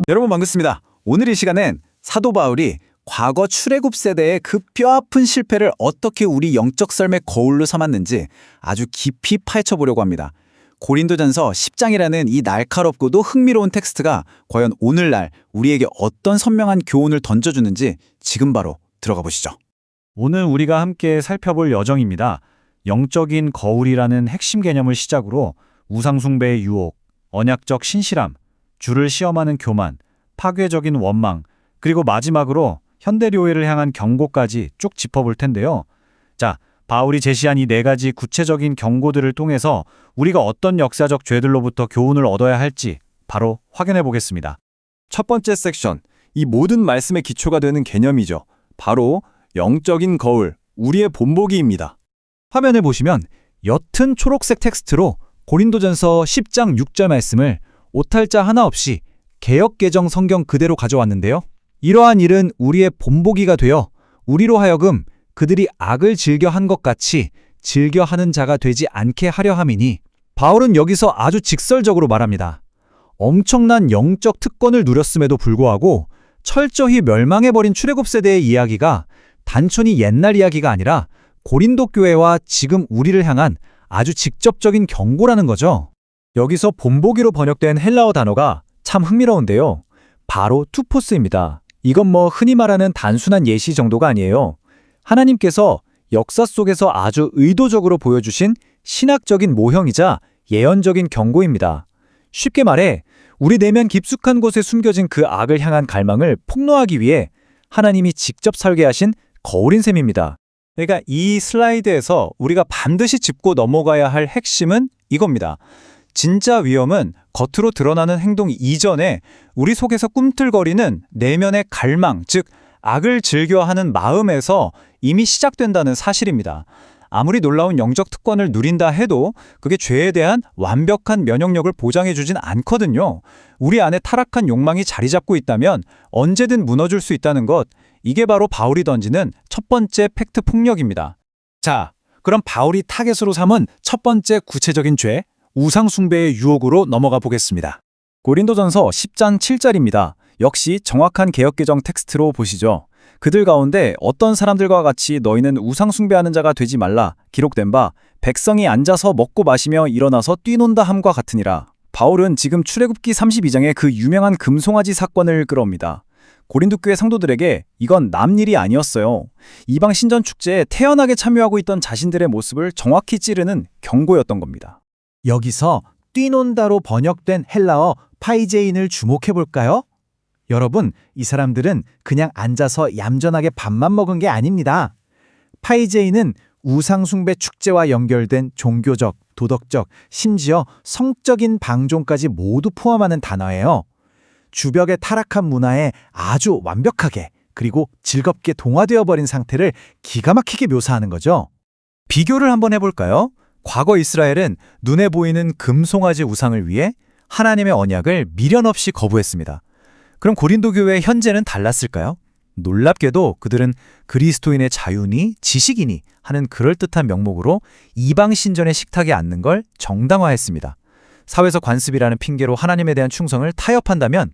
여러분 반갑습니다. 오늘 이 시간엔 사도 바울이 과거 출애굽 세대의 그 뼈아픈 실패를 어떻게 우리 영적 삶의 거울로 삼았는지 아주 깊이 파헤쳐 보려고 합니다. 고린도전서 10장이라는 이 날카롭고도 흥미로운 텍스트가 과연 오늘날 우리에게 어떤 선명한 교훈을 던져주는지 지금 바로 들어가 보시죠. 오늘 우리가 함께 살펴볼 여정입니다. 영적인 거울이라는 핵심 개념을 시작으로 우상숭배의 유혹, 언약적 신실함, 주를 시험하는 교만, 파괴적인 원망, 그리고 마지막으로 현대교회를 향한 경고까지 쭉 짚어볼 텐데요. 자, 바울이 제시한 이 네 가지 구체적인 경고들을 통해서 우리가 어떤 역사적 죄들로부터 교훈을 얻어야 할지 바로 확인해 보겠습니다. 첫 번째 섹션, 이 모든 말씀의 기초가 되는 개념이죠. 바로 영적인 거울, 우리의 본보기입니다. 화면을 보시면 옅은 초록색 텍스트로 고린도전서 10장 6절 말씀을 오탈자 하나 없이 개역개정 성경 그대로 가져왔는데요. 이러한 일은 우리의 본보기가 되어 우리로 하여금 그들이 악을 즐겨한 것 같이 즐겨하는 자가 되지 않게 하려 함이니, 바울은 여기서 아주 직설적으로 말합니다. 엄청난 영적 특권을 누렸음에도 불구하고 철저히 멸망해버린 출애굽 세대의 이야기가 단순히 옛날 이야기가 아니라 고린도 교회와 지금 우리를 향한 아주 직접적인 경고라는 거죠. 여기서 본보기로 번역된 헬라어 단어가 참 흥미로운데요. 바로 투포스입니다. 이건 흔히 말하는 단순한 예시 정도가 아니에요. 하나님께서 역사 속에서 아주 의도적으로 보여주신 신학적인 모형이자 예언적인 경고입니다. 쉽게 말해 우리 내면 깊숙한 곳에 숨겨진 그 악을 향한 갈망을 폭로하기 위해 하나님이 직접 설계하신 거울인 셈입니다. 그러니까 이 슬라이드에서 우리가 반드시 짚고 넘어가야 할 핵심은 이겁니다. 진짜 위험은 겉으로 드러나는 행동 이전에 우리 속에서 꿈틀거리는 내면의 갈망, 즉 악을 즐겨하는 마음에서 이미 시작된다는 사실입니다. 아무리 놀라운 영적 특권을 누린다 해도 그게 죄에 대한 완벽한 면역력을 보장해주진 않거든요. 우리 안에 타락한 욕망이 자리 잡고 있다면 언제든 무너질 수 있다는 것, 이게 바로 바울이 던지는 첫 번째 팩트 폭력입니다. 자, 그럼 바울이 타겟으로 삼은 첫 번째 구체적인 죄, 우상숭배의 유혹으로 넘어가 보겠습니다. 고린도전서 10장 7절입니다. 역시 정확한 개역개정 텍스트로 보시죠. 그들 가운데 어떤 사람들과 같이 너희는 우상숭배하는 자가 되지 말라 기록된 바 백성이 앉아서 먹고 마시며 일어나서 뛰논다 함과 같으니라. 바울은 지금 출애굽기 32장의 그 유명한 금송아지 사건을 끌어옵니다. 고린도 교회 성도들에게 이건 남 일이 아니었어요. 이방 신전 축제에 태연하게 참여하고 있던 자신들의 모습을 정확히 찌르는 경고였던 겁니다. 여기서 뛰논다로 번역된 헬라어 파이제인을 주목해볼까요? 여러분, 이 사람들은 그냥 앉아서 얌전하게 밥만 먹은 게 아닙니다. 파이제인은 우상숭배 축제와 연결된 종교적, 도덕적, 심지어 성적인 방종까지 모두 포함하는 단어예요. 주벽의 타락한 문화에 아주 완벽하게 그리고 즐겁게 동화되어 버린 상태를 기가 막히게 묘사하는 거죠. 비교를 한번 해볼까요? 과거 이스라엘은 눈에 보이는 금송아지 우상을 위해 하나님의 언약을 미련 없이 거부했습니다. 그럼 고린도 교회의 현재는 달랐을까요? 놀랍게도 그들은 그리스도인의 자유니 지식이니 하는 그럴듯한 명목으로 이방 신전의 식탁에 앉는 걸 정당화했습니다. 사회적 관습이라는 핑계로 하나님에 대한 충성을 타협한다면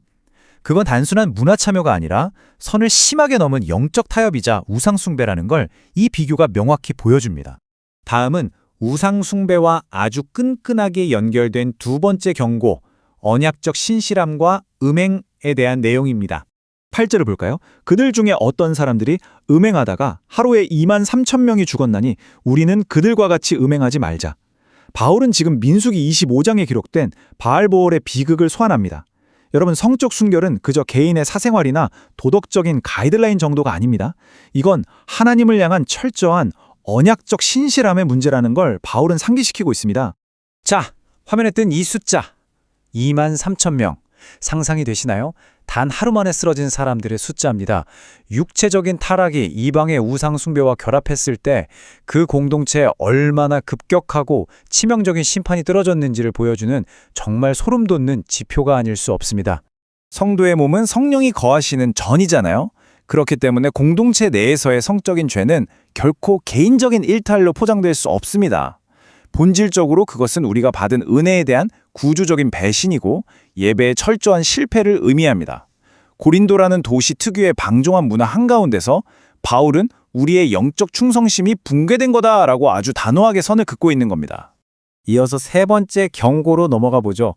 그건 단순한 문화 참여가 아니라 선을 심하게 넘은 영적 타협이자 우상숭배라는 걸 이 비교가 명확히 보여줍니다. 다음은 우상숭배와 아주 끈끈하게 연결된 두 번째 경고, 언약적 신실함과 음행에 대한 내용입니다. 8절을 볼까요? 그들 중에 어떤 사람들이 음행하다가 하루에 23,000명이 죽었나니 우리는 그들과 같이 음행하지 말자. 바울은 지금 민수기 25장에 기록된 바알보올의 비극을 소환합니다. 여러분, 성적 순결은 그저 개인의 사생활이나 도덕적인 가이드라인 정도가 아닙니다. 이건 하나님을 향한 철저한 언약적 신실함의 문제라는 걸 바울은 상기시키고 있습니다. 자, 화면에 뜬 이 숫자 23,000명 상상이 되시나요? 단 하루 만에 쓰러진 사람들의 숫자입니다. 육체적인 타락이 이방의 우상 숭배와 결합했을 때 그 공동체에 얼마나 급격하고 치명적인 심판이 떨어졌는지를 보여주는 정말 소름 돋는 지표가 아닐 수 없습니다. 성도의 몸은 성령이 거하시는 전이잖아요. 그렇기 때문에 공동체 내에서의 성적인 죄는 결코 개인적인 일탈로 포장될 수 없습니다. 본질적으로 그것은 우리가 받은 은혜에 대한 구주적인 배신이고 예배의 철저한 실패를 의미합니다. 고린도라는 도시 특유의 방종한 문화 한가운데서 바울은 우리의 영적 충성심이 붕괴된 거다라고 아주 단호하게 선을 긋고 있는 겁니다. 이어서 세 번째 경고로 넘어가 보죠.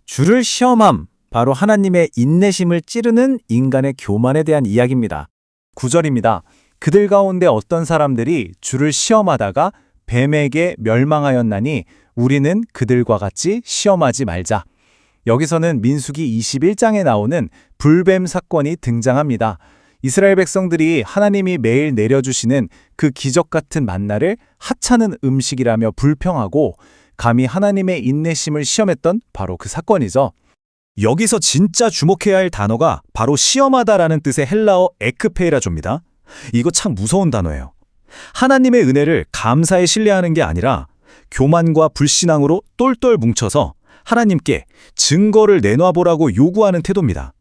주를 시험함, 바로 하나님의 인내심을 찌르는 인간의 교만에 대한 이야기입니다. 9절입니다. 그들 가운데 어떤 사람들이 주를 시험하다가 뱀에게 멸망하였나니 우리는 그들과 같이 시험하지 말자. 여기서는 민수기 21장에 나오는 불뱀 사건이 등장합니다. 이스라엘 백성들이 하나님이 매일 내려주시는 그 기적 같은 만나를 하찮은 음식이라며 불평하고 감히 하나님의 인내심을 시험했던 바로 그 사건이죠. 여기서 진짜 주목해야 할 단어가 바로 시험하다라는 뜻의 헬라어 에크페이라조입니다. 이거 참 무서운 단어예요. 하나님의 은혜를 감사에 신뢰하는 게 아니라 교만과 불신앙으로 똘똘 뭉쳐서 하나님께 증거를 내놔보라고 요구하는 태도입니다.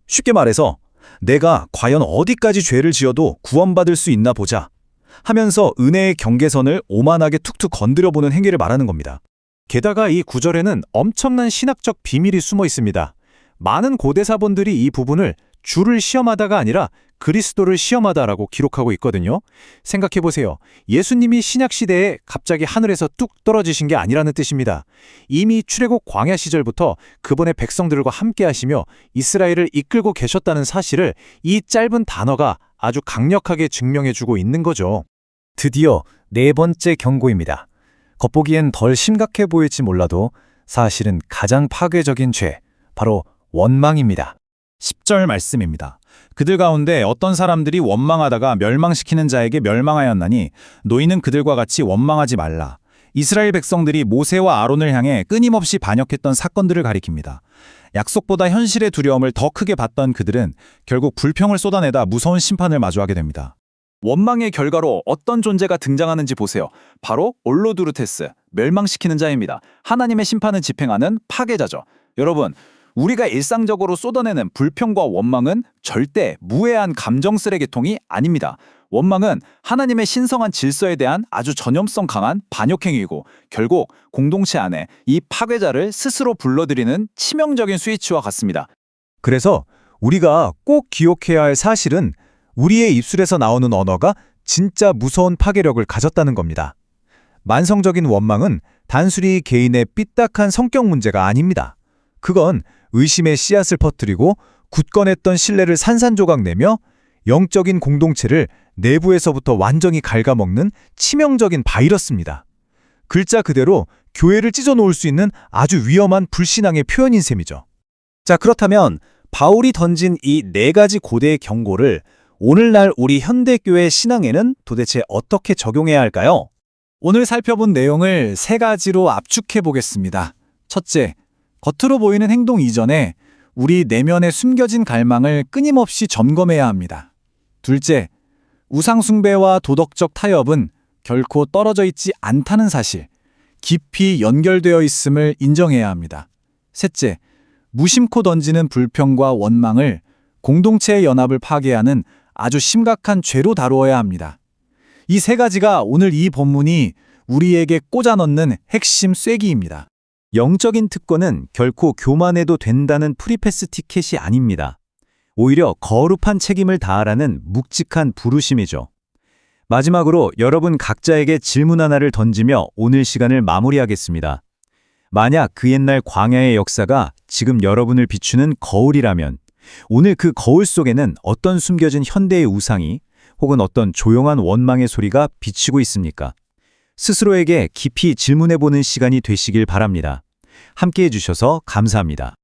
쉽게 말해서 내가 과연 어디까지 죄를 지어도 구원받을 수 있나 보자 하면서 은혜의 경계선을 오만하게 툭툭 건드려보는 행위를 말하는 겁니다. 게다가 이 구절에는 엄청난 신학적 비밀이 숨어 있습니다. 많은 고대 사본들이 이 부분을 주를 시험하다가 아니라 그리스도를 시험하다라고 기록하고 있거든요. 생각해보세요. 예수님이 신약시대에 갑자기 하늘에서 뚝 떨어지신 게 아니라는 뜻입니다. 이미 출애굽 광야 시절부터 그분의 백성들과 함께 하시며 이스라엘을 이끌고 계셨다는 사실을 이 짧은 단어가 아주 강력하게 증명해주고 있는 거죠. 드디어 네 번째 경고입니다. 겉보기엔 덜 심각해 보일지 몰라도 사실은 가장 파괴적인 죄, 바로 원망입니다. 10절 말씀입니다. 그들 가운데 어떤 사람들이 원망하다가 멸망시키는 자에게 멸망하였나니 너희는 그들과 같이 원망하지 말라. 이스라엘 백성들이 모세와 아론을 향해 끊임없이 반역했던 사건들을 가리킵니다. 약속보다 현실의 두려움을 더 크게 받던 그들은 결국 불평을 쏟아내다 무서운 심판을 마주하게 됩니다. 원망의 결과로 어떤 존재가 등장하는지 보세요. 바로 올로두르테스, 멸망시키는 자입니다. 하나님의 심판을 집행하는 파괴자죠. 여러분, 우리가 일상적으로 쏟아내는 불평과 원망은 절대 무해한 감정 쓰레기통이 아닙니다. 원망은 하나님의 신성한 질서에 대한 아주 전염성 강한 반역행위이고 결국 공동체 안에 이 파괴자를 스스로 불러들이는 치명적인 스위치와 같습니다. 그래서 우리가 꼭 기억해야 할 사실은 우리의 입술에서 나오는 언어가 진짜 무서운 파괴력을 가졌다는 겁니다. 만성적인 원망은 단순히 개인의 삐딱한 성격 문제가 아닙니다. 그건 의심의 씨앗을 퍼뜨리고 굳건했던 신뢰를 산산조각 내며 영적인 공동체를 내부에서부터 완전히 갉아먹는 치명적인 바이러스입니다. 글자 그대로 교회를 찢어놓을 수 있는 아주 위험한 불신앙의 표현인 셈이죠. 자, 그렇다면 바울이 던진 이 네 가지 고대의 경고를 오늘날 우리 현대교회 신앙에는 도대체 어떻게 적용해야 할까요? 오늘 살펴본 내용을 세 가지로 압축해 보겠습니다. 첫째, 겉으로 보이는 행동 이전에 우리 내면에 숨겨진 갈망을 끊임없이 점검해야 합니다. 둘째, 우상숭배와 도덕적 타협은 결코 떨어져 있지 않다는 사실, 깊이 연결되어 있음을 인정해야 합니다. 셋째, 무심코 던지는 불평과 원망을 공동체의 연합을 파괴하는 아주 심각한 죄로 다루어야 합니다. 이 세 가지가 오늘 이 본문이 우리에게 꽂아 넣는 핵심 쐐기입니다. 영적인 특권은 결코 교만해도 된다는 프리패스 티켓이 아닙니다. 오히려 거룩한 책임을 다하라는 묵직한 부르심이죠. 마지막으로 여러분 각자에게 질문 하나를 던지며 오늘 시간을 마무리하겠습니다. 만약 그 옛날 광야의 역사가 지금 여러분을 비추는 거울이라면 오늘 그 거울 속에는 어떤 숨겨진 현대의 우상이 혹은 어떤 조용한 원망의 소리가 비치고 있습니까? 스스로에게 깊이 질문해보는 시간이 되시길 바랍니다. 함께해 주셔서 감사합니다.